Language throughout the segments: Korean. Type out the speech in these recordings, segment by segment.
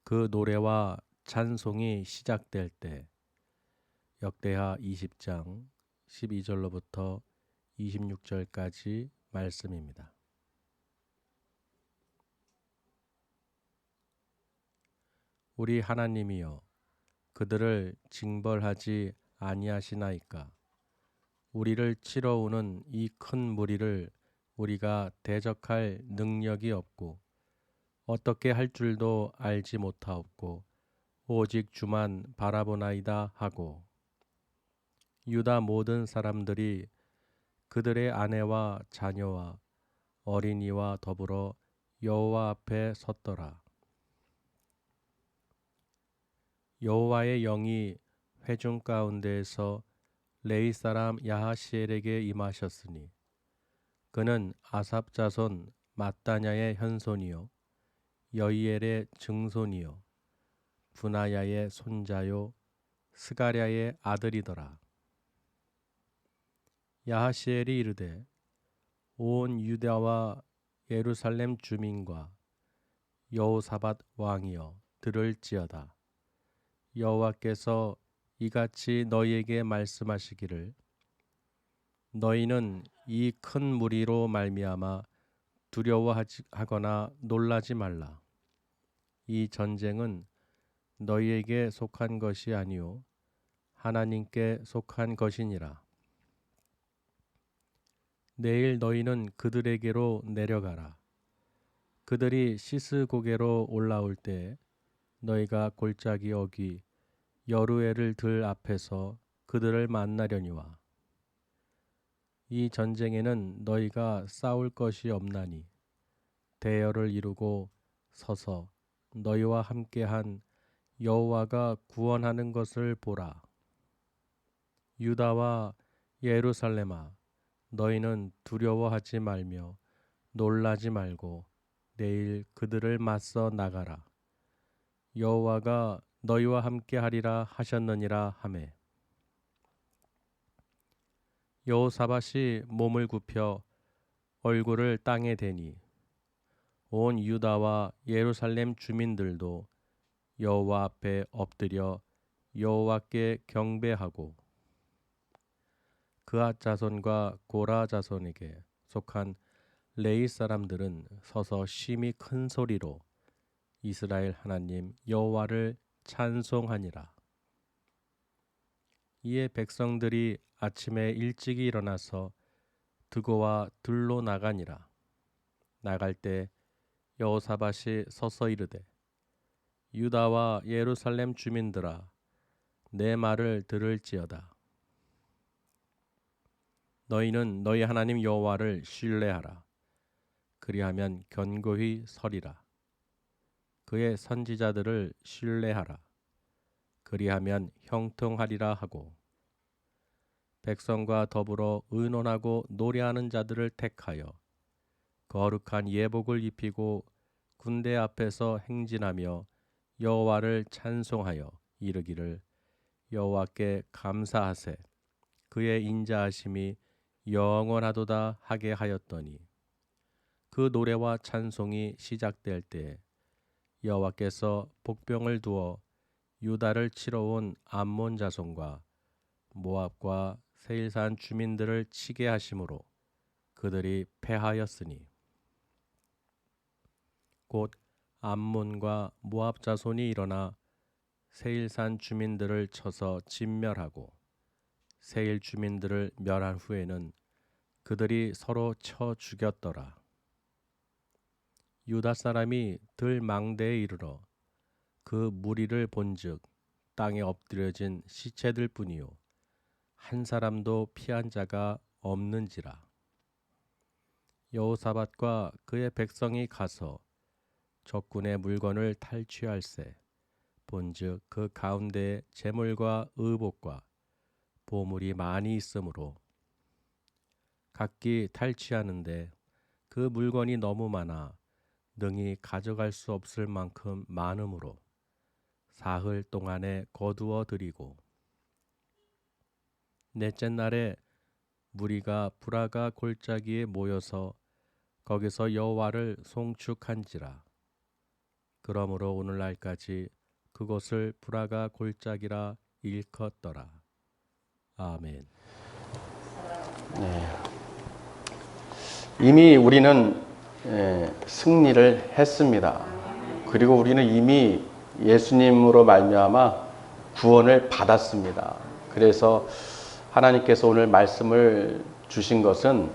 그 노래와 찬송이 시작될 때 역대하 20장 12절로부터 26절까지 말씀입니다. 우리 하나님이여 그들을 징벌하지 아니하시나이까. 우리를 치러오는 이 큰 무리를 우리가 대적할 능력이 없고 어떻게 할 줄도 알지 못하옵고 오직 주만 바라보나이다 하고, 유다 모든 사람들이 그들의 아내와 자녀와 어린이와 더불어 여호와 앞에 섰더라. 여호와의 영이 회중 가운데에서 레위 사람 야하시엘에게 임하셨으니 그는 아삽 자손 마따냐의 현손이요 여이엘의 증손이요 분하야의 손자요 스가랴의 아들이더라. 야하시엘이 이르되 온 유다와 예루살렘 주민과 여호사밧 왕이여 들을지어다. 여호와께서 이같이 너희에게 말씀하시기를 너희는 이 큰 무리로 말미암아 두려워하거나 놀라지 말라. 이 전쟁은 너희에게 속한 것이 아니요 하나님께 속한 것이니라. 내일 너희는 그들에게로 내려가라. 그들이 시스고개로 올라올 때 너희가 골짜기 어귀 여루엘을 들 앞에서 그들을 만나려니와. 이 전쟁에는 너희가 싸울 것이 없나니 대열을 이루고 서서 너희와 함께한 여호와가 구원하는 것을 보라. 유다와 예루살렘아 너희는 두려워하지 말며 놀라지 말고 내일 그들을 맞서 나가라. 여호와가 너희와 함께하리라 하셨느니라 하매, 여호사밧이 몸을 굽혀 얼굴을 땅에 대니 온 유다와 예루살렘 주민들도 여호와 앞에 엎드려 여호와께 경배하고, 그앗 자손과 고라 자손에게 속한 레위 사람들은 서서 심히 큰 소리로 이스라엘 하나님 여호와를 찬송하니라. 이에 백성들이 아침에 일찍이 일어나서 드고와 들로 나가니라. 나갈 때 여호사밧이 서서 이르되 유다와 예루살렘 주민들아 내 말을 들을지어다. 너희는 너희 하나님 여호와를 신뢰하라. 그리하면 견고히 서리라. 그의 선지자들을 신뢰하라. 그리하면 형통하리라 하고, 백성과 더불어 의논하고 노래하는 자들을 택하여 거룩한 예복을 입히고 군대 앞에서 행진하며 여호와를 찬송하여 이르기를 여호와께 감사하세. 그의 인자하심이 영원하도다 하게 하였더니, 그 노래와 찬송이 시작될 때 여호와께서 복병을 두어 유다를 치러 온 암몬 자손과 모압과 세일산 주민들을 치게 하심으로 그들이 패하였으니, 곧 암몬과 모압 자손이 일어나 세일산 주민들을 쳐서 진멸하고 세일 주민들을 멸한 후에는 그들이 서로 쳐 죽였더라. 유다 사람이 들 망대에 이르러 그 무리를 본즉 땅에 엎드려진 시체들 뿐이요 한 사람도 피한 자가 없는지라. 여호사밧과 그의 백성이 가서 적군의 물건을 탈취할세 본즉 그 가운데에 재물과 의복과 보물이 많이 있으므로 각기 탈취하는데 그 물건이 너무 많아 능히 가져갈 수 없을 만큼 많으므로 사흘 동안에 거두어 드리고, 넷째 날에 무리가 브라가 골짜기에 모여서 거기서 여호와를 송축한지라. 그러므로 오늘날까지 그곳을 불화가 골짜기라 일컫더라. 아멘. 네. 이미 우리는 승리를 했습니다. 그리고 우리는 이미 예수님으로 말미암아 구원을 받았습니다. 그래서 하나님께서 오늘 말씀을 주신 것은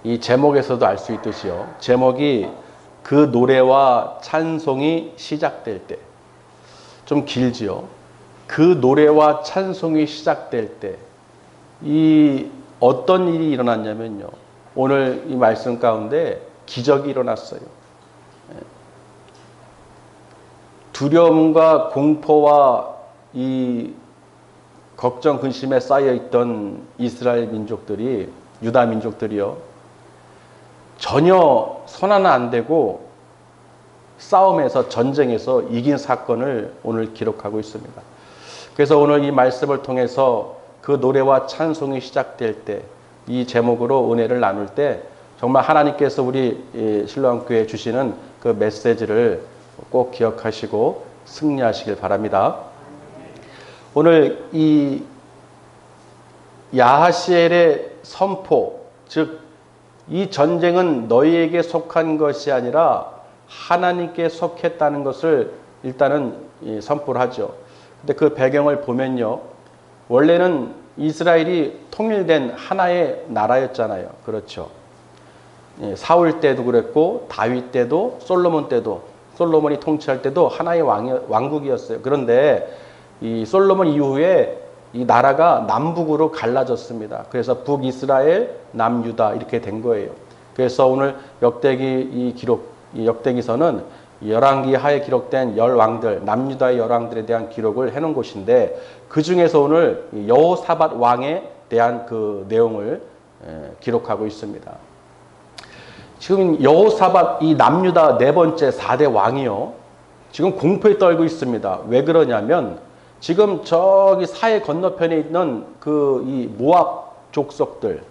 이 제목에서도 알 수 있듯이요. 제목이 그 노래와 찬송이 시작될 때. 좀 길지요. 그 노래와 찬송이 시작될 때. 이 어떤 일이 일어났냐면요. 오늘 이 말씀 가운데 기적이 일어났어요. 두려움과 공포와 이 걱정, 근심에 쌓여있던 이스라엘 민족들이, 유다 민족들이요. 전혀 손 하나 안 대고 싸움에서, 전쟁에서 이긴 사건을 오늘 기록하고 있습니다. 그래서 오늘 이 말씀을 통해서 그 노래와 찬송이 시작될 때, 이 제목으로 은혜를 나눌 때 정말 하나님께서 우리 신랑교회에 주시는 그 메시지를 꼭 기억하시고 승리하시길 바랍니다. 오늘 이 야하시엘의 선포, 즉 이 전쟁은 너희에게 속한 것이 아니라 하나님께 속했다는 것을 일단은 선포를 하죠. 근데 그 배경을 보면요. 원래는 이스라엘이 통일된 하나의 나라였잖아요. 그렇죠. 사울 때도 그랬고 다윗 때도 솔로몬 때도 솔로몬이 통치할 때도 하나의 왕국이었어요. 그런데 이 솔로몬 이후에 이 나라가 남북으로 갈라졌습니다. 그래서 북이스라엘, 남유다 이렇게 된 거예요. 그래서 오늘 역대기 이 역대기서는 열왕기 하에 기록된 열왕들, 남유다의 열왕들에 대한 기록을 해놓은 곳인데 그 중에서 오늘 여호사밧 왕에 대한 그 내용을 기록하고 있습니다. 지금 여호사밧 이 남유다 네 번째 4대 왕이요. 지금 공포에 떨고 있습니다. 왜 그러냐면 지금 저기 사해 건너편에 있는 그 이 모압 족속들,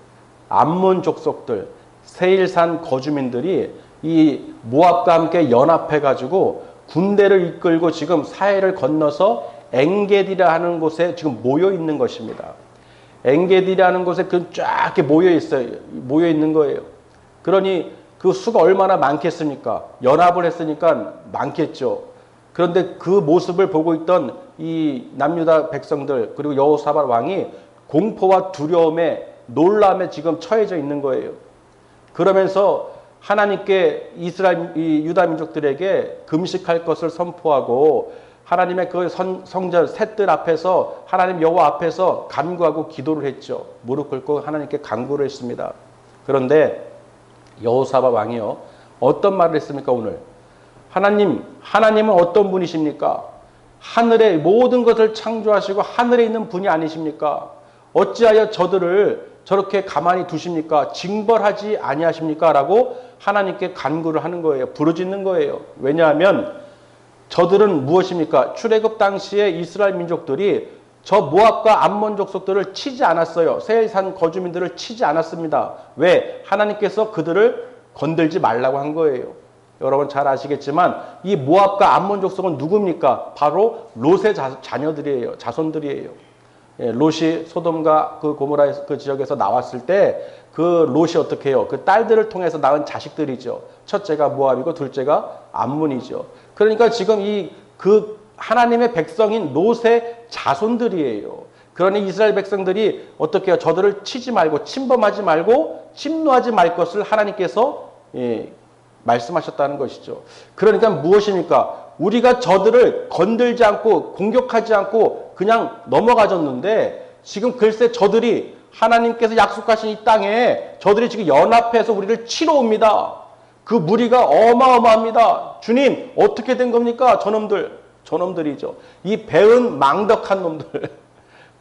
암몬 족속들, 세일산 거주민들이 이 모압과 함께 연합해가지고 군대를 이끌고 지금 사해를 건너서 엥게디라 하는 곳에 지금 모여 있는 것입니다. 엥게디라는 곳에 그 쫙 모여 있어요. 모여 있는 거예요. 그러니 그 수가 얼마나 많겠습니까? 연합을 했으니까 많겠죠. 그런데 그 모습을 보고 있던 이 남유다 백성들 그리고 여호사밧 왕이 공포와 두려움에 놀람에 지금 처해져 있는 거예요. 그러면서 하나님께 이스라엘 이 유다 민족들에게 금식할 것을 선포하고 하나님의 그 성전 셋들 앞에서 하나님 여호와 앞에서 간구하고 기도를 했죠. 무릎 꿇고 하나님께 간구를 했습니다. 그런데 여호사밧 왕이요. 어떤 말을 했습니까 오늘? 하나님은 어떤 분이십니까? 하늘의 모든 것을 창조하시고 하늘에 있는 분이 아니십니까? 어찌하여 저들을 저렇게 가만히 두십니까? 징벌하지 아니하십니까? 라고 하나님께 간구를 하는 거예요. 부르짖는 거예요. 왜냐하면 저들은 무엇입니까? 출애굽 당시에 이스라엘 민족들이 저 모압과 암몬 족속들을 치지 않았어요. 세일산 거주민들을 치지 않았습니다. 왜? 하나님께서 그들을 건들지 말라고 한 거예요. 여러분 잘 아시겠지만 이 모압과 암몬 족속은 누굽니까? 바로 롯의 자녀들이에요. 자손들이에요. 롯이 소돔과 그 고모라 그 지역에서 나왔을 때 그 롯이 어떻게 해요? 그 딸들을 통해서 낳은 자식들이죠. 첫째가 모압이고 둘째가 암몬이죠. 그러니까 지금 그 하나님의 백성인 롯의 자손들이에요. 그러니 이스라엘 백성들이 어떻게 해요? 저들을 치지 말고 침범하지 말고 침노하지 말 것을 하나님께서 말씀하셨다는 것이죠. 그러니까 무엇입니까? 우리가 저들을 건들지 않고 공격하지 않고 그냥 넘어가졌는데 지금 글쎄 저들이 하나님께서 약속하신 이 땅에 저들이 지금 연합해서 우리를 치러 옵니다. 그 무리가 어마어마합니다. 주님 어떻게 된 겁니까? 저놈들이죠. 이 배은 망덕한 놈들.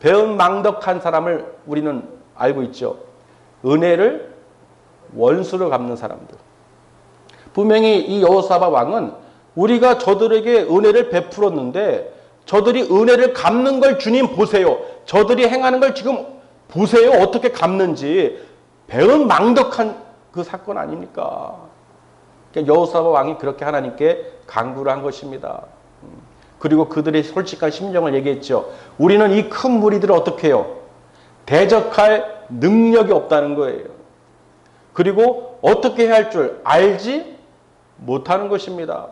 배은 망덕한 사람을 우리는 알고 있죠. 은혜를 원수로 갚는 사람들. 분명히 이 여호사밧 왕은 우리가 저들에게 은혜를 베풀었는데 저들이 은혜를 갚는 걸 주님 보세요. 저들이 행하는 걸 지금 보세요. 어떻게 갚는지. 배은망덕한 그 사건 아닙니까? 그러니까 여호사밧 왕이 그렇게 하나님께 간구를 한 것입니다. 그리고 그들의 솔직한 심정을 얘기했죠. 우리는 이 큰 무리들을 어떻게 해요? 대적할 능력이 없다는 거예요. 그리고 어떻게 해야 할 줄 알지 못하는 것입니다.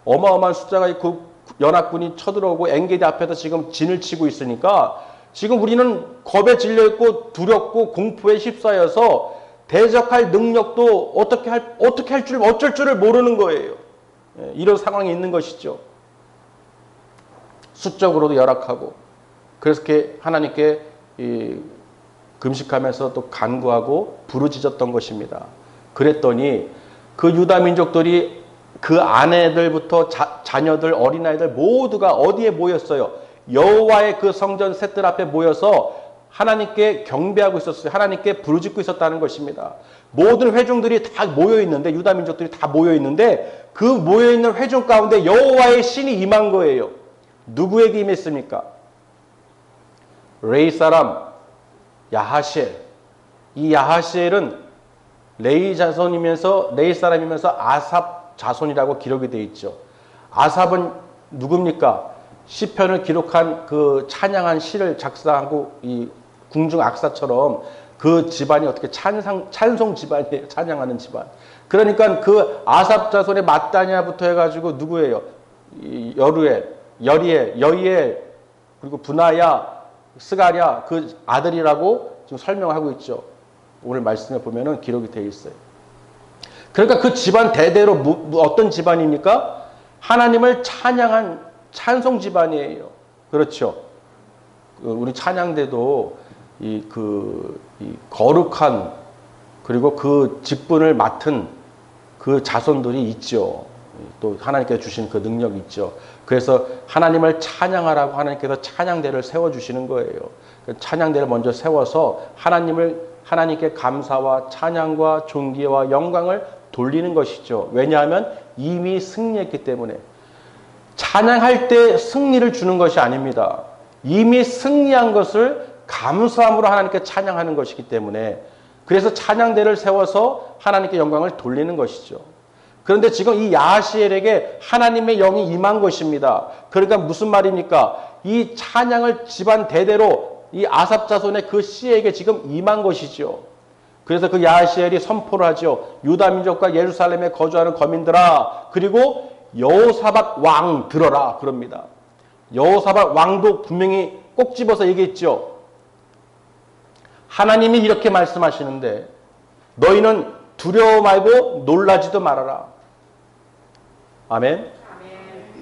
어마어마한 숫자가 그 연합군이 쳐들어오고 엔게디 앞에서 지금 진을 치고 있으니까 지금 우리는 겁에 질려 있고 두렵고 공포에 휩싸여서 대적할 능력도 어떻게 할 줄, 어쩔 줄을 모르는 거예요. 이런 상황이 있는 것이죠. 수적으로도 열악하고. 그래서 이렇게 하나님께 금식하면서 또 간구하고 부르짖었던 것입니다. 그랬더니 그 유다 민족들이 그 아내들부터 자녀들, 어린아이들 모두가 어디에 모였어요? 여호와의 그 성전 셋들 앞에 모여서 하나님께 경배하고 있었어요. 하나님께 부르짖고 있었다는 것입니다. 모든 회중들이 다 모여 있는데, 유다 민족들이 다 모여 있는데 그 모여 있는 회중 가운데 여호와의 신이 임한 거예요. 누구에게 임했습니까? 레이 사람 야하시엘. 이 야하시엘은 레이 자손이면서 레이 사람이면서 아삽 자손이라고 기록이 되어 있죠. 아삽은 누굽니까? 시편을 기록한 그 찬양한 시를 작사하고 이 궁중 악사처럼 그 집안이 어떻게 찬송 집안이에요. 찬양하는 집안. 그러니까 그 아삽 자손의 마따냐부터 해가지고 누구예요? 여루엘, 여리엘, 여이엘, 그리고 분하야, 스가랴 그 아들이라고 지금 설명하고 있죠. 오늘 말씀에 보면은 기록이 되어 있어요. 그러니까 그 집안 대대로 어떤 집안입니까? 하나님을 찬양한 찬송 집안이에요. 그렇죠. 우리 찬양대도 이 거룩한 그리고 그 직분을 맡은 그 자손들이 있죠. 또 하나님께서 주신 그 능력이 있죠. 그래서 하나님을 찬양하라고 하나님께서 찬양대를 세워주시는 거예요. 찬양대를 먼저 세워서 하나님께 감사와 찬양과 존귀와 영광을 돌리는 것이죠. 왜냐하면 이미 승리했기 때문에. 찬양할 때 승리를 주는 것이 아닙니다. 이미 승리한 것을 감사함으로 하나님께 찬양하는 것이기 때문에 그래서 찬양대를 세워서 하나님께 영광을 돌리는 것이죠. 그런데 지금 이 야하시엘에게 하나님의 영이 임한 것입니다. 그러니까 무슨 말입니까? 이 찬양을 집안 대대로 이 아삽 자손의 그 씨에게 지금 임한 것이죠. 그래서 그 야하시엘이 선포를 하죠. 유다 민족과 예루살렘에 거주하는 거민들아, 그리고 여호사밧 왕 들어라 그럽니다. 여호사밧 왕도 분명히 꼭 집어서 얘기했죠. 하나님이 이렇게 말씀하시는데 너희는 두려워 말고 놀라지도 말아라. 아멘.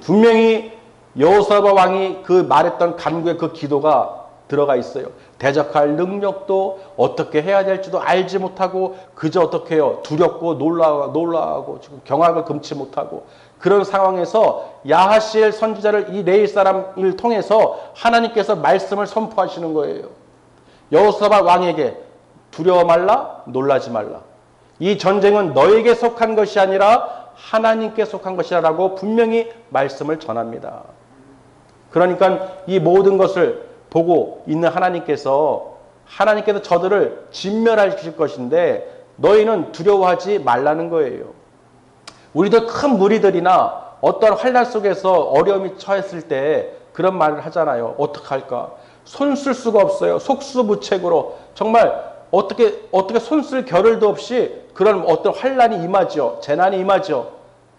분명히 여호사밧 왕이 그 말했던 간구의 그 기도가 들어가 있어요. 대적할 능력도 어떻게 해야 될지도 알지 못하고 그저 어떻게 해요? 두렵고 놀라고 지금 경악을 금치 못하고 그런 상황에서 야하시엘 선지자를 이 레위 사람을 통해서 하나님께서 말씀을 선포하시는 거예요. 여호사밧 왕에게 두려워 말라, 놀라지 말라. 이 전쟁은 너에게 속한 것이 아니라 하나님께 속한 것이라고 분명히 말씀을 전합니다. 그러니까 이 모든 것을 보고 있는 하나님께서 저들을 진멸하실 것인데 너희는 두려워하지 말라는 거예요. 우리도 큰 무리들이나 어떤 환난 속에서 어려움이 처했을 때 그런 말을 하잖아요. 어떡할까? 손 쓸 수가 없어요. 속수무책으로 정말 어떻게 손 쓸 겨를도 없이 그런 어떤 환난이 임하죠. 재난이 임하죠.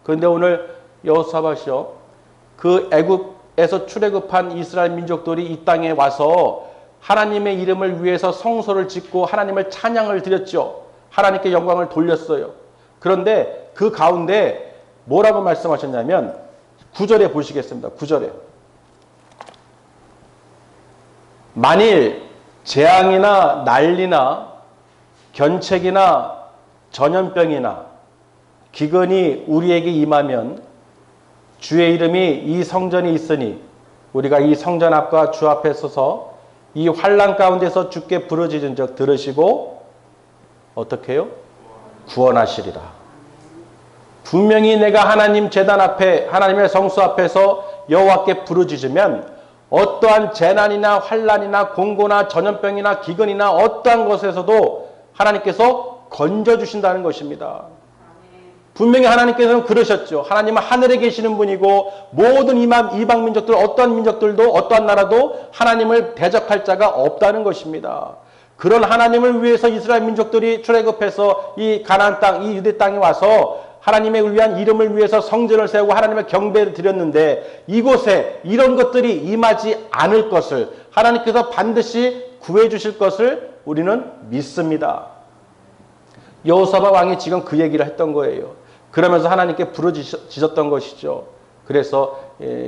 그런데 오늘 여호사밧이요. 그 애굽에서 출애굽한 이스라엘 민족들이 이 땅에 와서 하나님의 이름을 위해서 성소를 짓고 하나님을 찬양을 드렸죠. 하나님께 영광을 돌렸어요. 그런데 그 가운데 뭐라고 말씀하셨냐면 9절에 보시겠습니다. 9절에 만일 재앙이나 난리나 견책이나 전염병이나 기근이 우리에게 임하면 주의 이름이 이 성전에 있으니 우리가 이 성전 앞과 주 앞에 서서 이 환난 가운데서 주께 부르짖은 적 들으시고 어떻게 해요? 구원하시리라. 분명히 내가 하나님 제단 앞에 하나님의 성수 앞에서 여호와께 부르짖으면 어떠한 재난이나 환난이나 공고나 전염병이나 기근이나 어떠한 것에서도 하나님께서 건져주신다는 것입니다. 분명히 하나님께서는 그러셨죠. 하나님은 하늘에 계시는 분이고 모든 이방 민족들 어떠한 민족들도 어떠한 나라도 하나님을 대적할 자가 없다는 것입니다. 그런 하나님을 위해서 이스라엘 민족들이 출애굽해서 이 가나안 땅, 이 유대 땅에 와서 하나님을 위한 이름을 위해서 성전을 세우고 하나님의 경배를 드렸는데 이곳에 이런 것들이 임하지 않을 것을 하나님께서 반드시 구해 주실 것을 우리는 믿습니다. 여호사밧 왕이 지금 그 얘기를 했던 거예요. 그러면서 하나님께 부르짖었던 것이죠. 그래서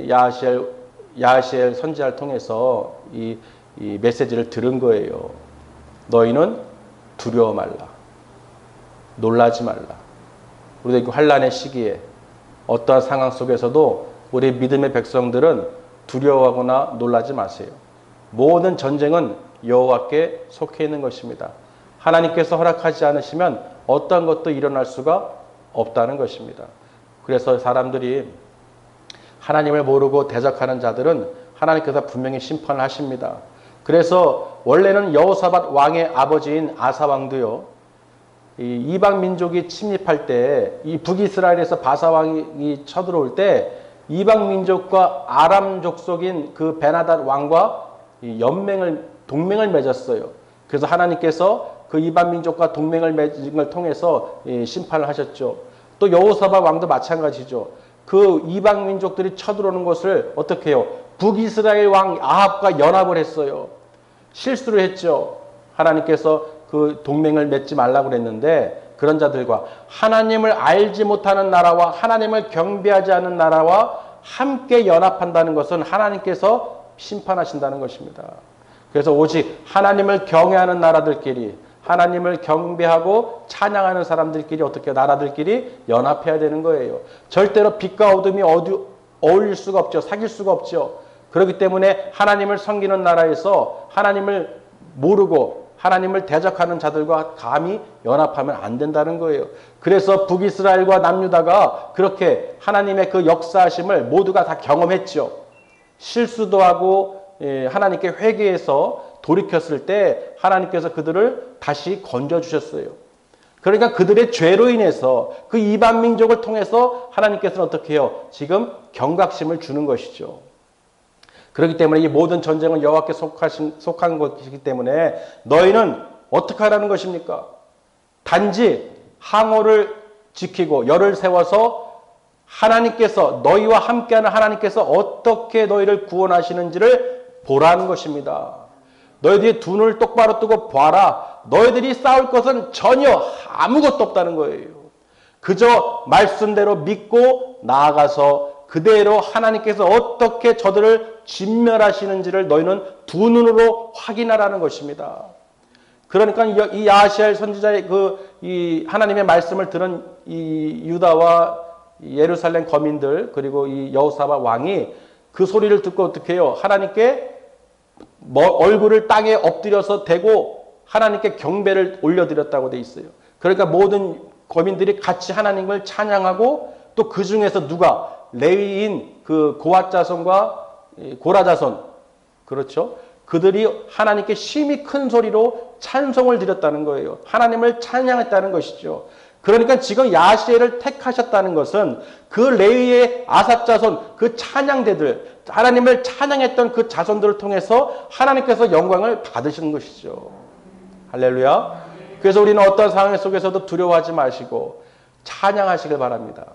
야하시엘 선지자를 통해서 이 메시지를 들은 거예요. 너희는 두려워 말라. 놀라지 말라. 우리도 환난의 시기에 어떠한 상황 속에서도 우리 믿음의 백성들은 두려워하거나 놀라지 마세요. 모든 전쟁은 여호와께 속해 있는 것입니다. 하나님께서 허락하지 않으시면 어떠한 것도 일어날 수가 없다는 것입니다. 그래서 사람들이 하나님을 모르고 대적하는 자들은 하나님께서 분명히 심판을 하십니다. 그래서 원래는 여호사밧 왕의 아버지인 아사 왕도요, 이 이방 민족이 침입할 때, 이 북이스라엘에서 바사 왕이 쳐들어올 때 이방 민족과 아람 족속인 그 베나닷 왕과 동맹을 맺었어요. 그래서 하나님께서 그 이방 민족과 동맹을 맺은 걸 통해서 심판을 하셨죠. 또 여호사밧 왕도 마찬가지죠. 그 이방 민족들이 쳐들어오는 것을 어떻게 해요? 북이스라엘 왕 아합과 연합을 했어요. 실수를 했죠. 하나님께서 그 동맹을 맺지 말라고 그랬는데 그런 자들과 하나님을 알지 못하는 나라와 하나님을 경배하지 않는 나라와 함께 연합한다는 것은 하나님께서 심판하신다는 것입니다. 그래서 오직 하나님을 경외하는 나라들끼리 하나님을 경배하고 찬양하는 사람들끼리 어떻게 나라들끼리 연합해야 되는 거예요. 절대로 빛과 어둠이 어울릴 수가 없죠. 사귈 수가 없죠. 그렇기 때문에 하나님을 섬기는 나라에서 하나님을 모르고 하나님을 대적하는 자들과 감히 연합하면 안 된다는 거예요. 그래서 북이스라엘과 남유다가 그렇게 하나님의 그 역사하심을 모두가 다 경험했죠. 실수도 하고 하나님께 회개해서 돌이켰을 때 하나님께서 그들을 다시 건져주셨어요. 그러니까 그들의 죄로 인해서 그 이방 민족을 통해서 하나님께서는 어떻게 해요? 지금 경각심을 주는 것이죠. 그렇기 때문에 이 모든 전쟁은 여호와께 속한 것이기 때문에 너희는 어떻게 하라는 것입니까? 단지 항오를 지키고 열을 세워서 하나님께서 너희와 함께하는 하나님께서 어떻게 너희를 구원하시는지를 보라는 것입니다. 너희들이 두 눈을 똑바로 뜨고 봐라. 너희들이 싸울 것은 전혀 아무것도 없다는 거예요. 그저 말씀대로 믿고 나아가서 그대로 하나님께서 어떻게 저들을 진멸하시는지를 너희는 두 눈으로 확인하라는 것입니다. 그러니까 이 야하시엘 선지자의 이 하나님의 말씀을 들은 이 유다와 예루살렘 거민들 그리고 이 여호사밧 왕이 그 소리를 듣고 어떻게 해요? 하나님께 얼굴을 땅에 엎드려서 대고 하나님께 경배를 올려드렸다고 돼 있어요. 그러니까 모든 거민들이 같이 하나님을 찬양하고 또 그 중에서 누가 레위인 그 고핫 자손과 고라 자손 그렇죠? 그들이 하나님께 심히 큰 소리로 찬송을 드렸다는 거예요. 하나님을 찬양했다는 것이죠. 그러니까 지금 야하시엘을 택하셨다는 것은 그 레위의 아삽 자손 그 찬양대들 하나님을 찬양했던 그 자손들을 통해서 하나님께서 영광을 받으시는 것이죠. 할렐루야. 그래서 우리는 어떤 상황 속에서도 두려워하지 마시고 찬양하시길 바랍니다.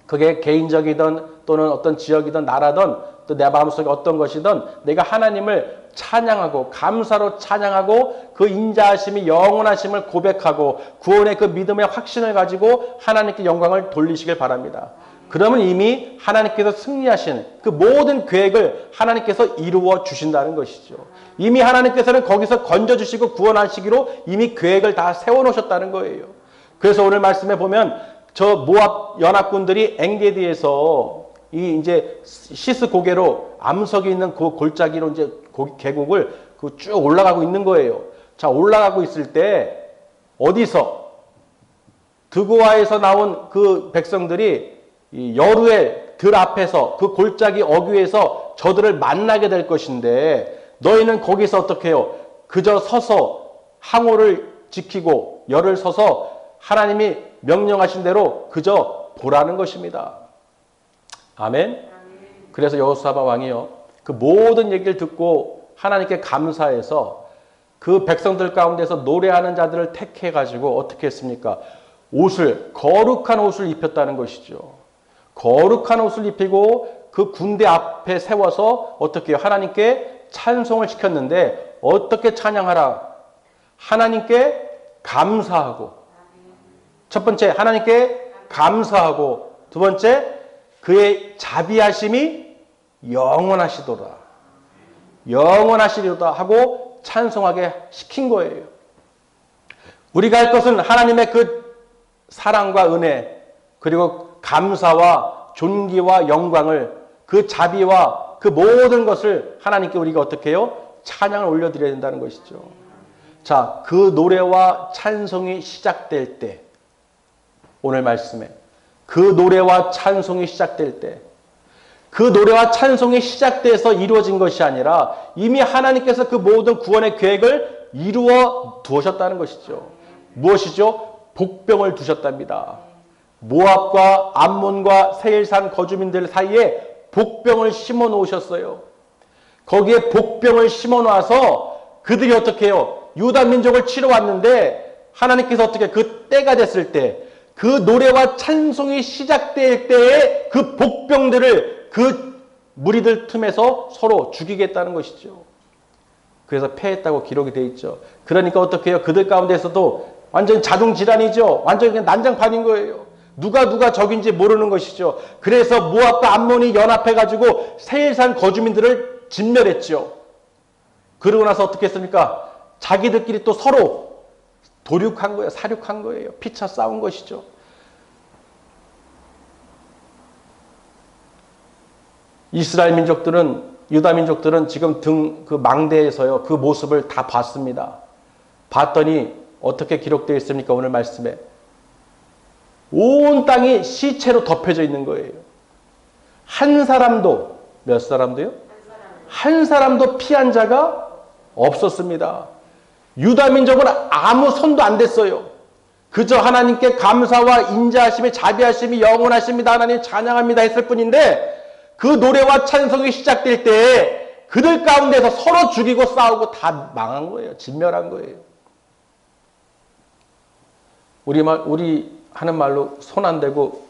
그게 개인적이든 또는 어떤 지역이든 나라든 또 내 마음속에 어떤 것이든 내가 하나님을 찬양하고 감사로 찬양하고 그 인자하심이 영원하심을 고백하고 구원의 그 믿음의 확신을 가지고 하나님께 영광을 돌리시길 바랍니다. 그러면 이미 하나님께서 승리하신 그 모든 계획을 하나님께서 이루어 주신다는 것이죠. 이미 하나님께서는 거기서 건져주시고 구원하시기로 이미 계획을 다 세워놓으셨다는 거예요. 그래서 오늘 말씀에 보면 저 모압 연합군들이 엥게디에서 이 이제 시스 고개로 암석이 있는 그 골짜기로 이제 계곡을 쭉 올라가고 있는 거예요. 자, 올라가고 있을 때 어디서 드고아에서 나온 그 백성들이 이 여루엘 들 앞에서 그 골짜기 어귀에서 저들을 만나게 될 것인데 너희는 거기서 어떻게 해요? 그저 서서 항오를 지키고 열을 서서 하나님이 명령하신 대로 그저 보라는 것입니다. 아멘. 그래서 여호사밧 왕이요, 그 모든 얘기를 듣고 하나님께 감사해서 그 백성들 가운데서 노래하는 자들을 택해 가지고 어떻게 했습니까? 거룩한 옷을 입혔다는 것이죠. 거룩한 옷을 입히고 그 군대 앞에 세워서 어떻게 하나님께 찬송을 시켰는데, 어떻게 찬양하라? 하나님께 감사하고, 첫 번째 하나님께 감사하고, 두 번째 그의 자비하심이 영원하시도다. 영원하시리로다 하고 찬송하게 시킨 거예요. 우리가 할 것은 하나님의 그 사랑과 은혜, 그리고 감사와 존귀와 영광을, 그 자비와 그 모든 것을 하나님께 우리가 어떻게 해요? 찬양을 올려드려야 된다는 것이죠. 자, 그 노래와 찬송이 시작될 때, 오늘 말씀에 그 노래와 찬송이 시작될 때, 그 노래와 찬송이 시작돼서 이루어진 것이 아니라 이미 하나님께서 그 모든 구원의 계획을 이루어 두셨다는 것이죠. 무엇이죠? 복병을 두셨답니다. 모압과 암몬과 세일산 거주민들 사이에 복병을 심어 놓으셨어요. 거기에 복병을 심어 놔서 그들이 어떻게 해요? 유다 민족을 치러 왔는데 하나님께서 어떻게 그 때가 됐을 때, 그 노래와 찬송이 시작될 때에 그 복병들을 그 무리들 틈에서 서로 죽이겠다는 것이죠. 그래서 패했다고 기록이 되어 있죠. 그러니까 어떻게 해요? 그들 가운데서도 완전 자중질환이죠. 완전 그냥 난장판인 거예요. 누가 적인지 모르는 것이죠. 그래서 모압과 암몬이 연합해가지고 세일산 거주민들을 진멸했죠. 그러고 나서 어떻게 했습니까? 자기들끼리 또 서로 도륙한 거예요. 사륙한 거예요. 피차 싸운 것이죠. 이스라엘 민족들은, 유다 민족들은 지금 그 망대에서요, 그 모습을 다 봤습니다. 봤더니 어떻게 기록되어 있습니까? 오늘 말씀에 온 땅이 시체로 덮여져 있는 거예요. 한 사람도, 몇 사람도요? 한 사람도 피한 자가 없었습니다. 유다 민족은 아무 손도 안 댔어요. 그저 하나님께 감사와 인자하심이, 자비하심이 영원하십니다, 하나님 찬양합니다 했을 뿐인데, 그 노래와 찬송이 시작될 때 그들 가운데서 서로 죽이고 싸우고 다 망한 거예요. 진멸한 거예요. 우리 하는 말로 손 안 대고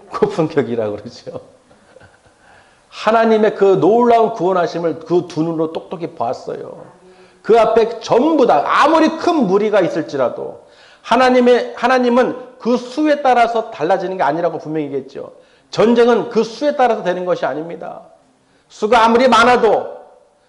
코푼격이라고 그러죠. 하나님의 그 놀라운 구원하심을 그 두 눈으로 똑똑히 봤어요. 그 앞에 전부 다 아무리 큰 무리가 있을지라도 하나님은 그 수에 따라서 달라지는 게 아니라고 분명히 얘기했죠. 전쟁은 그 수에 따라서 되는 것이 아닙니다. 수가 아무리 많아도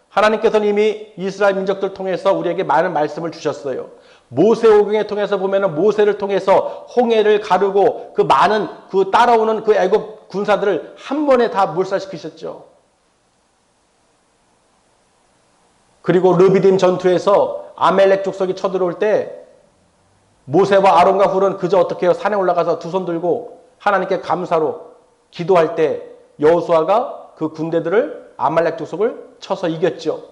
하나님께서는 이미 이스라엘 민족들 통해서 우리에게 많은 말씀을 주셨어요. 모세오경에 통해서 보면은 모세를 통해서 홍해를 가르고 그 많은 그 따라오는 그 애굽 군사들을 한 번에 다 몰살시키셨죠. 그리고 르비딤 전투에서 아멜렉 족속이 쳐들어올 때 모세와 아론과 훌은 그저 어떻게 해요? 산에 올라가서 두 손 들고 하나님께 감사로 기도할 때 여호수아가 그 군대들을 아말렉 족속을 쳐서 이겼죠.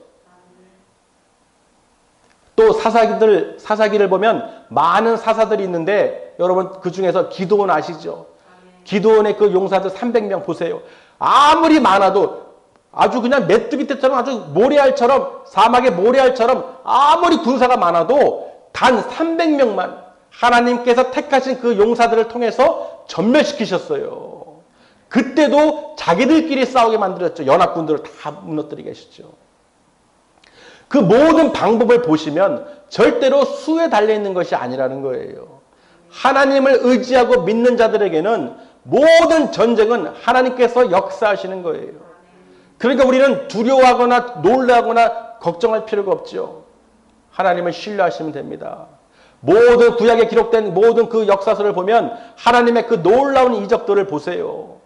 또 사사기를 보면 많은 사사들이 있는데 여러분 그 중에서 기드온 아시죠? 기드온의 그 용사들 300명 보세요. 아무리 많아도 아주 그냥 메뚜기 떼처럼 아주 모래알처럼, 사막의 모래알처럼 아무리 군사가 많아도 단 300명만 하나님께서 택하신 그 용사들을 통해서 전멸시키셨어요. 그때도 자기들끼리 싸우게 만들었죠. 연합군들을 다 무너뜨리게 하셨죠. 그 모든 방법을 보시면 절대로 수에 달려있는 것이 아니라는 거예요. 하나님을 의지하고 믿는 자들에게는 모든 전쟁은 하나님께서 역사하시는 거예요. 그러니까 우리는 두려워하거나 놀라거나 걱정할 필요가 없죠. 하나님을 신뢰하시면 됩니다. 모든 구약에 기록된 모든 그 역사서를 보면 하나님의 그 놀라운 이적들을 보세요.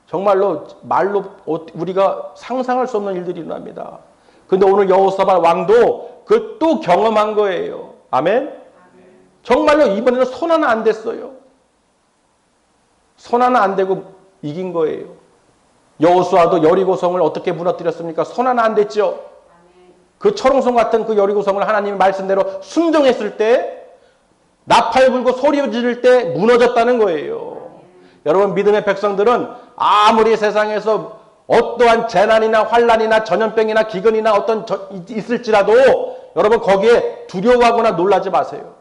정말로 말로 우리가 상상할 수 없는 일들이 일어납니다. 근데 오늘 여호사밧 왕도 그걸 또 경험한 거예요. 아멘? 정말로 이번에는 손 하나 안 댔어요. 손 하나 안 대고 이긴 거예요. 여호수아도 여리고성을 어떻게 무너뜨렸습니까? 손 하나 안 댔죠. 그 철옹성 같은 그 여리고성을 하나님의 말씀대로 순종했을 때 나팔 불고 소리 지를 때 무너졌다는 거예요. 여러분, 믿음의 백성들은 아무리 세상에서 어떠한 재난이나 환란이나 전염병이나 기근이나 어떤 있을지라도 여러분 거기에 두려워하거나 놀라지 마세요.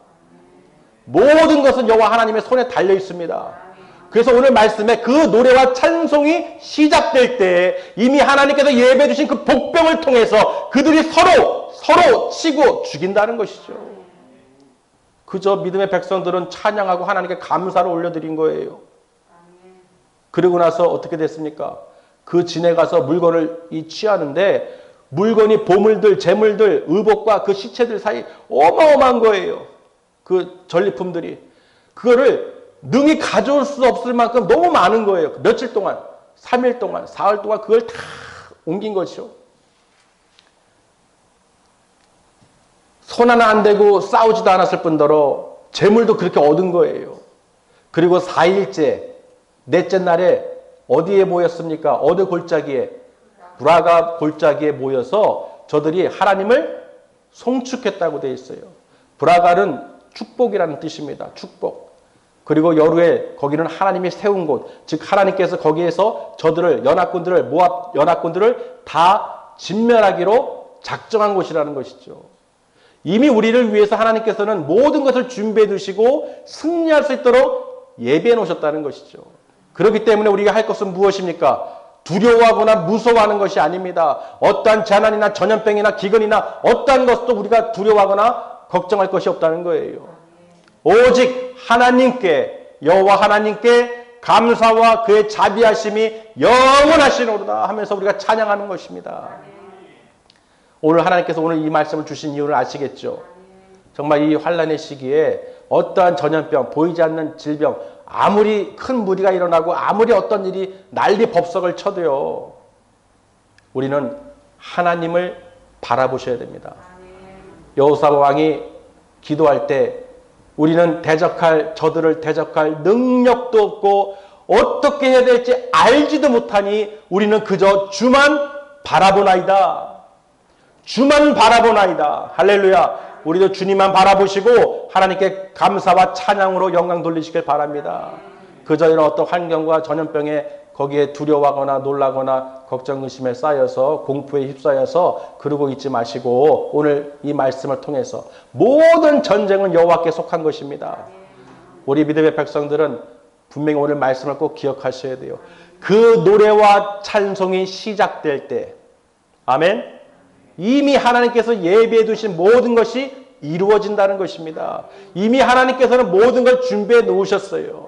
모든 것은 여호와 하나님의 손에 달려 있습니다. 그래서 오늘 말씀에 그 노래와 찬송이 시작될 때 이미 하나님께서 예배해 주신 그 복병을 통해서 그들이 서로 치고 죽인다는 것이죠. 그저 믿음의 백성들은 찬양하고 하나님께 감사를 올려드린 거예요. 그리고 나서 어떻게 됐습니까? 그 진에 가서 물건을 취하는데 물건이 보물들, 재물들, 의복과 그 시체들 사이 어마어마한 거예요. 그 전리품들이. 그거를 능히 가져올 수 없을 만큼 너무 많은 거예요. 며칠 동안, 3일 동안, 사흘 동안 그걸 다 옮긴 것이죠. 손 하나 안 대고 싸우지도 않았을 뿐더러 재물도 그렇게 얻은 거예요. 그리고 4일째, 넷째 날에 어디에 모였습니까? 어느 골짜기에? 브라가 골짜기에 모여서 저들이 하나님을 송축했다고 되어 있어요. 브라가는 축복이라는 뜻입니다. 축복. 그리고 여루엘, 거기는 하나님이 세운 곳, 즉 하나님께서 거기에서 저들을, 연합군들을, 모압 연합군들을 다 진멸하기로 작정한 곳이라는 것이죠. 이미 우리를 위해서 하나님께서는 모든 것을 준비해 두시고 승리할 수 있도록 예배해 놓으셨다는 것이죠. 그렇기 때문에 우리가 할 것은 무엇입니까? 두려워하거나 무서워하는 것이 아닙니다. 어떠한 재난이나 전염병이나 기근이나 어떠한 것도 우리가 두려워하거나 걱정할 것이 없다는 거예요. 오직 하나님께, 여호와 하나님께 감사와 그의 자비하심이 영원하시노로다 하면서 우리가 찬양하는 것입니다. 오늘 하나님께서 오늘 이 말씀을 주신 이유를 아시겠죠? 정말 이 환란의 시기에 어떠한 전염병, 보이지 않는 질병, 아무리 큰 무리가 일어나고 아무리 어떤 일이 난리 법석을 쳐도요, 우리는 하나님을 바라보셔야 됩니다. 여호사 왕이 기도할 때 우리는 저들을 대적할 능력도 없고 어떻게 해야 될지 알지도 못하니 우리는 그저 주만 바라보나이다. 주만 바라보나이다. 할렐루야. 우리도 주님만 바라보시고 하나님께 감사와 찬양으로 영광 돌리시길 바랍니다. 그저 이런 어떤 환경과 전염병에 거기에 두려워하거나 놀라거나 걱정 의심에 쌓여서 공포에 휩싸여서 그러고 있지 마시고 오늘 이 말씀을 통해서 모든 전쟁은 여호와께 속한 것입니다. 우리 믿음의 백성들은 분명히 오늘 말씀을 꼭 기억하셔야 돼요. 그 노래와 찬송이 시작될 때, 아멘. 이미 하나님께서 예비해 두신 모든 것이 이루어진다는 것입니다. 이미 하나님께서는 모든 걸 준비해 놓으셨어요.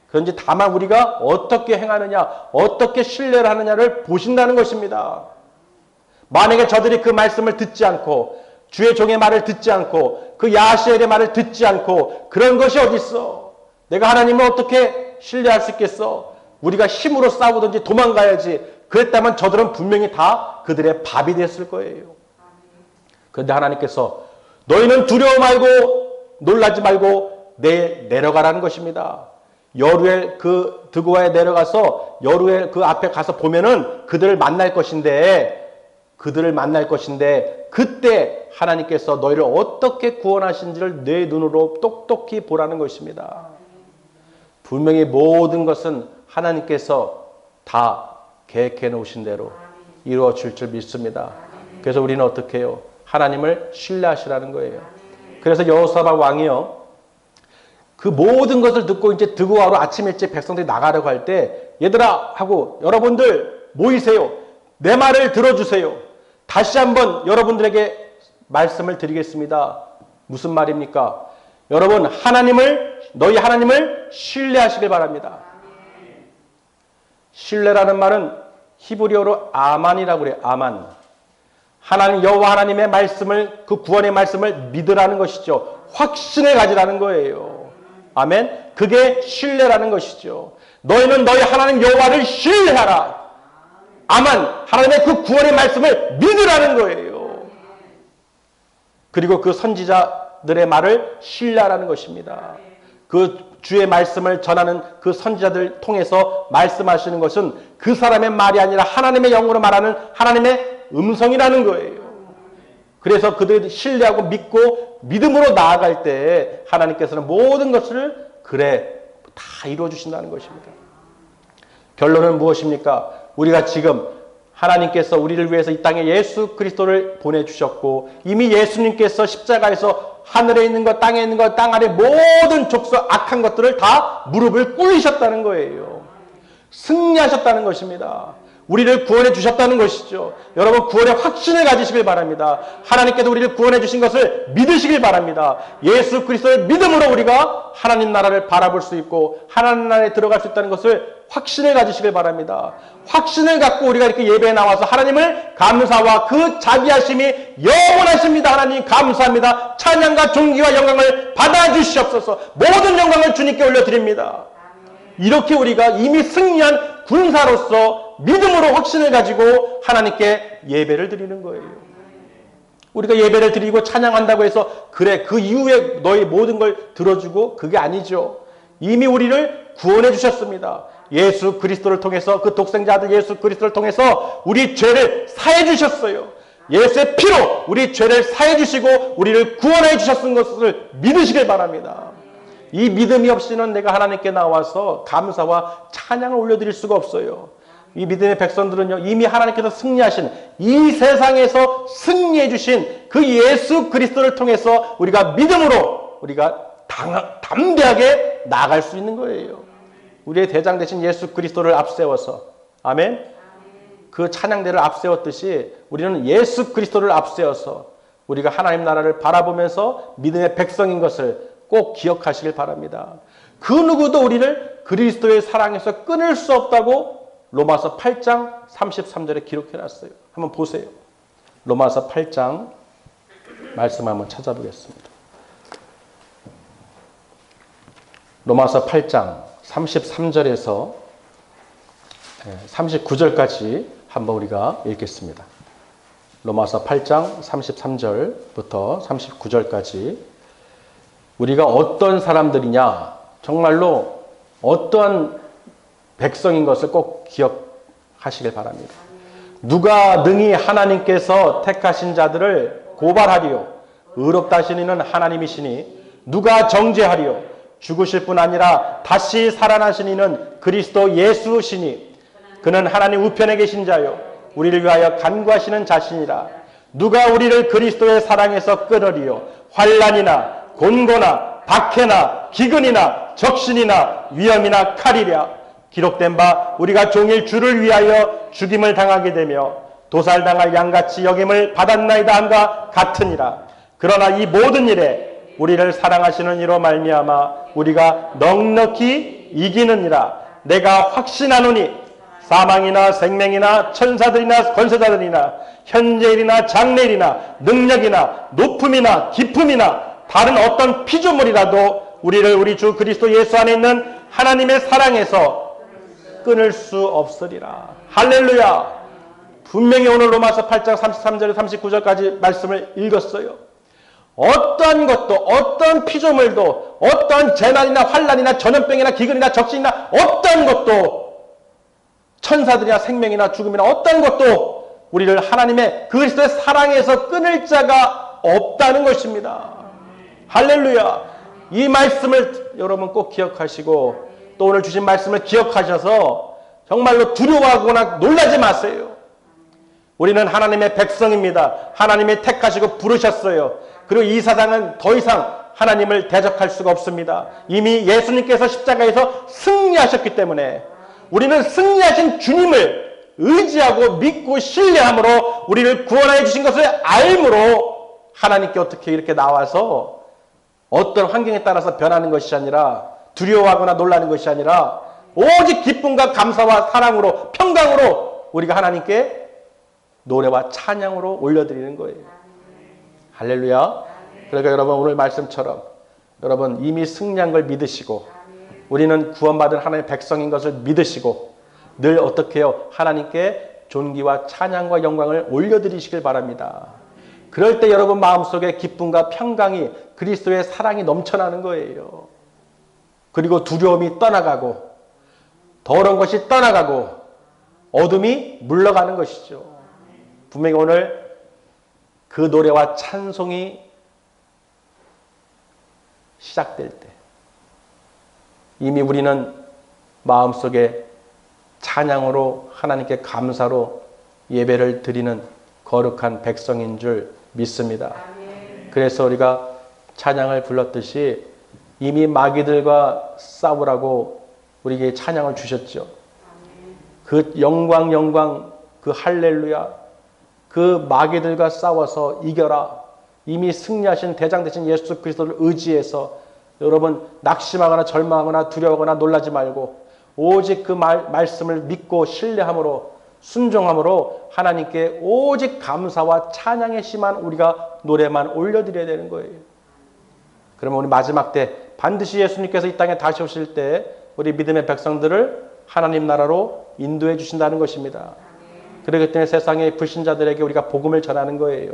그런지 다만 우리가 어떻게 행하느냐, 어떻게 신뢰를 하느냐를 보신다는 것입니다. 만약에 저들이 그 말씀을 듣지 않고 주의 종의 말을 듣지 않고 그 야하시엘의 말을 듣지 않고 그런 것이 어디 있어? 내가 하나님을 어떻게 신뢰할 수 있겠어? 우리가 힘으로 싸우든지 도망가야지. 그랬다면 저들은 분명히 다 그들의 밥이 됐을 거예요. 그런데 하나님께서 너희는 두려워 말고 놀라지 말고 내일 내려가라는 것입니다. 여루엘 그 드고아에 내려가서 여루엘 그 앞에 가서 보면은 그들을 만날 것인데 그때 하나님께서 너희를 어떻게 구원하신지를 내 눈으로 똑똑히 보라는 것입니다. 분명히 모든 것은 하나님께서 다 계획해 놓으신 대로 이루어질 줄 믿습니다. 그래서 우리는 어떻게 해요? 하나님을 신뢰하시라는 거예요. 그래서 여호사밧 왕이요, 그 모든 것을 듣고 이제 드고아로 아침 일찍 백성들이 나가려고 할 때 얘들아 하고 여러분들 모이세요. 내 말을 들어주세요. 다시 한번 여러분들에게 말씀을 드리겠습니다. 무슨 말입니까? 여러분 너희 하나님을 신뢰하시길 바랍니다. 신뢰라는 말은 히브리어로 아만이라고 그래요. 아만. 하나님 여호와 하나님의 말씀을, 그 구원의 말씀을 믿으라는 것이죠. 확신을 가지라는 거예요. 아멘. 그게 신뢰라는 것이죠. 너희는 너희 하나님 여호와를 신뢰하라. 아만. 하나님의 그 구원의 말씀을 믿으라는 거예요. 그리고 그 선지자들의 말을 신뢰하라는 것입니다. 그 주의 말씀을 전하는 그 선지자들 통해서 말씀하시는 것은 그 사람의 말이 아니라 하나님의 영으로 말하는 하나님의 음성이라는 거예요. 그래서 그들이 신뢰하고 믿고 믿음으로 나아갈 때 하나님께서는 모든 것을 그래 다 이루어 주신다는 것입니다. 결론은 무엇입니까? 우리가 지금 하나님께서 우리를 위해서 이 땅에 예수 그리스도를 보내주셨고 이미 예수님께서 십자가에서 하늘에 있는 것, 땅에 있는 것, 땅 아래 모든 족속 악한 것들을 다 무릎을 꿇으셨다는 거예요. 승리하셨다는 것입니다. 우리를 구원해 주셨다는 것이죠. 여러분 구원의 확신을 가지시길 바랍니다. 하나님께서 우리를 구원해 주신 것을 믿으시길 바랍니다. 예수 그리스도의 믿음으로 우리가 하나님 나라를 바라볼 수 있고 하나님 나라에 들어갈 수 있다는 것을 확신을 가지시길 바랍니다. 확신을 갖고 우리가 이렇게 예배에 나와서 하나님을 감사와 그 자비하심이 영원하십니다. 하나님 감사합니다. 찬양과 존귀와 영광을 받아주시옵소서. 모든 영광을 주님께 올려드립니다. 이렇게 우리가 이미 승리한 군사로서 믿음으로 확신을 가지고 하나님께 예배를 드리는 거예요. 우리가 예배를 드리고 찬양한다고 해서 그래 그 이후에 너희 모든 걸 들어주고 그게 아니죠. 이미 우리를 구원해 주셨습니다. 예수 그리스도를 통해서 그 독생자 아들 예수 그리스도를 통해서 우리 죄를 사해 주셨어요. 예수의 피로 우리 죄를 사해 주시고 우리를 구원해 주셨은 것을 믿으시길 바랍니다. 이 믿음이 없이는 내가 하나님께 나와서 감사와 찬양을 올려드릴 수가 없어요. 이 믿음의 백성들은요, 이미 하나님께서 승리하신 이 세상에서 승리해 주신 그 예수 그리스도를 통해서 우리가 믿음으로 우리가 담대하게 나아갈 수 있는 거예요. 우리의 대장 되신 예수 그리스도를 앞세워서, 아멘. 그 찬양대를 앞세웠듯이 우리는 예수 그리스도를 앞세워서 우리가 하나님 나라를 바라보면서 믿음의 백성인 것을 꼭 기억하시길 바랍니다. 그 누구도 우리를 그리스도의 사랑에서 끊을 수 없다고 로마서 8장 33절에 기록해놨어요. 한번 보세요. 로마서 8장 말씀 한번 찾아보겠습니다. 로마서 8장 33절에서 39절까지 한번 우리가 읽겠습니다. 로마서 8장 33절부터 39절까지 우리가 어떤 사람들이냐, 정말로 어떠한 백성인 것을 꼭 기억하시길 바랍니다. 누가 능히 하나님께서 택하신 자들을 고발하리요? 의롭다 하신 이는 하나님이시니 누가 정죄하리요? 죽으실 뿐 아니라 다시 살아나신 이는 그리스도 예수시니 그는 하나님 우편에 계신 자요 우리를 위하여 간구하시는 자신이라. 누가 우리를 그리스도의 사랑에서 끊으리요? 환난이나 곤고나 박해나 기근이나 적신이나 위험이나 칼이랴. 기록된 바 우리가 종일 주를 위하여 죽임을 당하게 되며 도살당할 양같이 여김을 받았나이다 함과 같으니라. 그러나 이 모든 일에 우리를 사랑하시는 이로 말미암아 우리가 넉넉히 이기느니라. 내가 확신하노니 사망이나 생명이나 천사들이나 권세자들이나 현재일이나 장래일이나 능력이나 높음이나 깊음이나 다른 어떤 피조물이라도 우리를 우리 주 그리스도 예수 안에 있는 하나님의 사랑에서 끊을 수 없으리라. 할렐루야. 분명히 오늘 로마서 8장 33절에 39절까지 말씀을 읽었어요. 어떠한 것도 어떠한 피조물도 어떠한 재난이나 환난이나 전염병이나 기근이나 적신이나 어떠한 것도 천사들이나 생명이나 죽음이나 어떠한 것도 우리를 하나님의 그리스도의 사랑에서 끊을 자가 없다는 것입니다. 할렐루야. 이 말씀을 여러분 꼭 기억하시고 또 오늘 주신 말씀을 기억하셔서 정말로 두려워하거나 놀라지 마세요. 우리는 하나님의 백성입니다. 하나님이 택하시고 부르셨어요. 그리고 이 세상은 더 이상 하나님을 대적할 수가 없습니다. 이미 예수님께서 십자가에서 승리하셨기 때문에 우리는 승리하신 주님을 의지하고 믿고 신뢰함으로 우리를 구원하여 주신 것을 알므로 하나님께 어떻게 이렇게 나와서 어떤 환경에 따라서 변하는 것이 아니라 두려워하거나 놀라는 것이 아니라 오직 기쁨과 감사와 사랑으로 평강으로 우리가 하나님께 노래와 찬양으로 올려드리는 거예요. 할렐루야. 그러니까 여러분 오늘 말씀처럼 여러분 이미 승리한 걸 믿으시고 우리는 구원받은 하나님의 백성인 것을 믿으시고 늘 어떻게 해요? 하나님께 존귀와 찬양과 영광을 올려드리시길 바랍니다. 그럴 때 여러분 마음속에 기쁨과 평강이 그리스도의 사랑이 넘쳐나는 거예요. 그리고 두려움이 떠나가고 더러운 것이 떠나가고 어둠이 물러가는 것이죠. 분명히 오늘 그 노래와 찬송이 시작될 때 이미 우리는 마음속에 찬양으로 하나님께 감사로 예배를 드리는 거룩한 백성인 줄 믿습니다. 그래서 우리가 찬양을 불렀듯이 이미 마귀들과 싸우라고 우리에게 찬양을 주셨죠. 그 영광, 그 할렐루야, 그 마귀들과 싸워서 이겨라. 이미 승리하신 대장 되신 예수 그리스도를 의지해서 여러분 낙심하거나 절망하거나 두려워하거나 놀라지 말고 오직 그 말씀을 믿고 신뢰함으로 순종함으로 하나님께 오직 감사와 찬양의 심한 우리가 노래만 올려드려야 되는 거예요. 그러면 우리 마지막 때 반드시 예수님께서 이 땅에 다시 오실 때 우리 믿음의 백성들을 하나님 나라로 인도해 주신다는 것입니다. 그렇기 때문에 세상의 불신자들에게 우리가 복음을 전하는 거예요.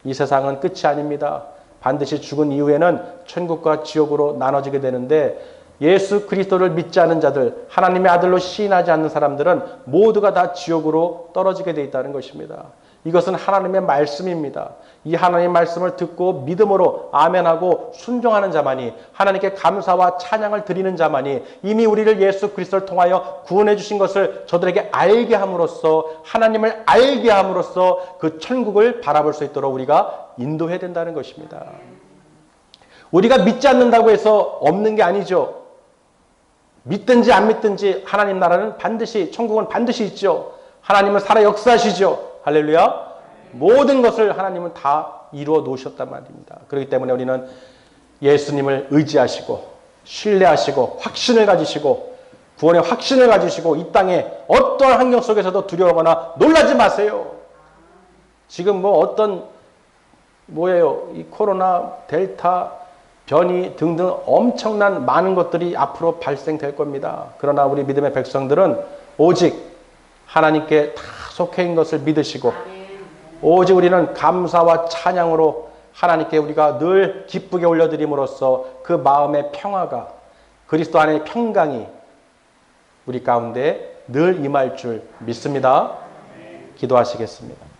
이 세상은 끝이 아닙니다. 반드시 죽은 이후에는 천국과 지옥으로 나눠지게 되는데 예수 그리스도를 믿지 않은 자들, 하나님의 아들로 시인하지 않는 사람들은 모두가 다 지옥으로 떨어지게 돼 있다는 것입니다. 이것은 하나님의 말씀입니다. 이 하나님의 말씀을 듣고 믿음으로 아멘하고 순종하는 자만이 하나님께 감사와 찬양을 드리는 자만이 이미 우리를 예수 그리스도를 통하여 구원해 주신 것을 저들에게 알게 함으로써 하나님을 알게 함으로써 그 천국을 바라볼 수 있도록 우리가 인도해야 된다는 것입니다. 우리가 믿지 않는다고 해서 없는 게 아니죠. 믿든지 안 믿든지 하나님 나라는 반드시, 천국은 반드시 있죠. 하나님은 살아 역사하시죠. 할렐루야. 모든 것을 하나님은 다 이루어 놓으셨단 말입니다. 그렇기 때문에 우리는 예수님을 의지하시고 신뢰하시고 확신을 가지시고 구원의 확신을 가지시고 이 땅에 어떠한 환경 속에서도 두려워하거나 놀라지 마세요. 지금 이 코로나, 델타, 변이 등등 엄청난 많은 것들이 앞으로 발생될 겁니다. 그러나 우리 믿음의 백성들은 오직 하나님께 다 속해 있는 것을 믿으시고 오직 우리는 감사와 찬양으로 하나님께 우리가 늘 기쁘게 올려드림으로써 그 마음의 평화가 그리스도 안의 평강이 우리 가운데 늘 임할 줄 믿습니다. 기도하시겠습니다.